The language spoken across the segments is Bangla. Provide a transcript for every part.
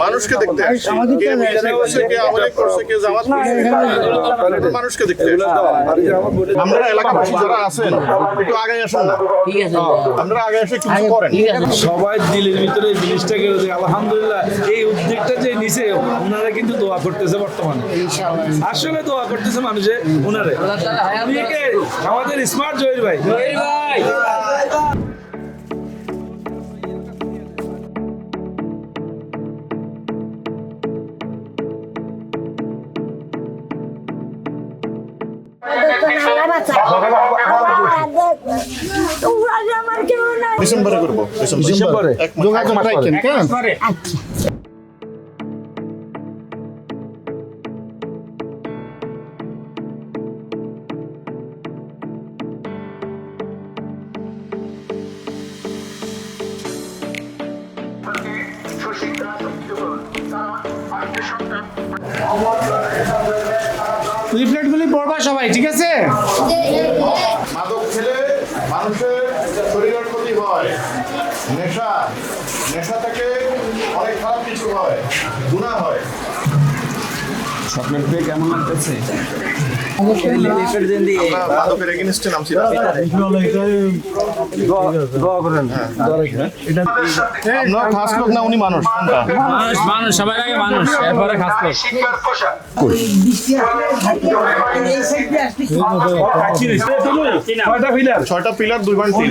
মানুষকে দেখতে কে বিএনপি করছে, কে আওয়ামী লীগ করছে, কে জামাত করছে, মানুষকে দেখতে। আপনারা এলাকাবাসী যারা আছেন একটু আগে আসেন না, ঠিক আছে আপনারা আগে এসে কিছু করেন। সবাই দিলের ভিতরে এই জিনিসটাকে আলহামদুলিল্লাহ এই উদ্যোগটা যে নিছে ওনারা কিন্তু দোয়া করতেছে বর্তমানে, আসলে দোয়া করতেছে মানুষে ওনারে। আমাদের স্মার্ট জহির ভাই ডিসেম্বরে করবো, ডিসেম্বরে যোগাযোগ রাখেন কেন? লিফলেটগুলি পড়বা সবাই, ঠিক আছে? মাদক খেলে মানুষের শরীরের ক্ষতি হয়, নেশা থেকে অনেক খারাপ কিছু হয়, গুনাহ হয়। চকলেট পেয়ে কেমন লাগতেছে? মাদকের এগেইনস্টে নামছি না। আপনার খাস লোক না উনি মানুষ কোনটা? মানুষ সবার আগে মানুষ, এরপরে খাস লোক। ছয়টা পিলার 2.3।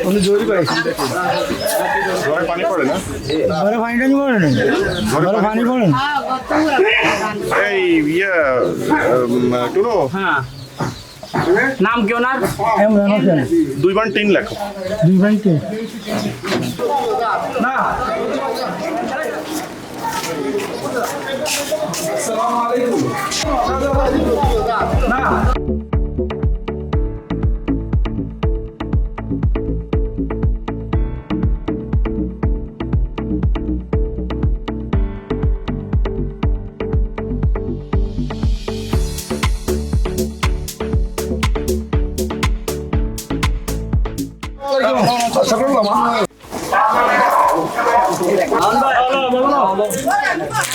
উনি জোর পাই ঘরে পানি পড়ে না? ঘরে পানিটা নিয়ে পড়ে না, ঘরে পানি পড়ে না। এই টুনো, হ্যাঁ, নাম কি ওনার? 2.3 লেখো। 2.3 না আসসালামু আলাইকুম না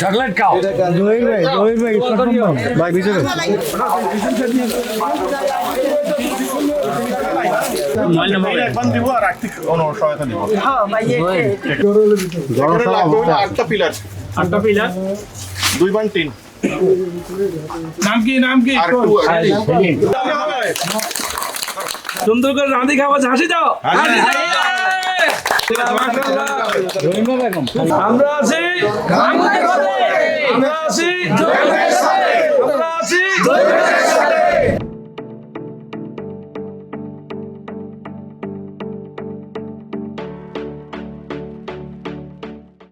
চকলেট খাও। জহির ভাই ভাই ভিতরে একবার দিব আর আর্থিক সহায়তা দিব। আটটা পিলার 2.3। নাম কি আর একটু সুন্দর করে রাঁধি খাওয়া হাসি দাও। আমরা আছি, আমরা আছি।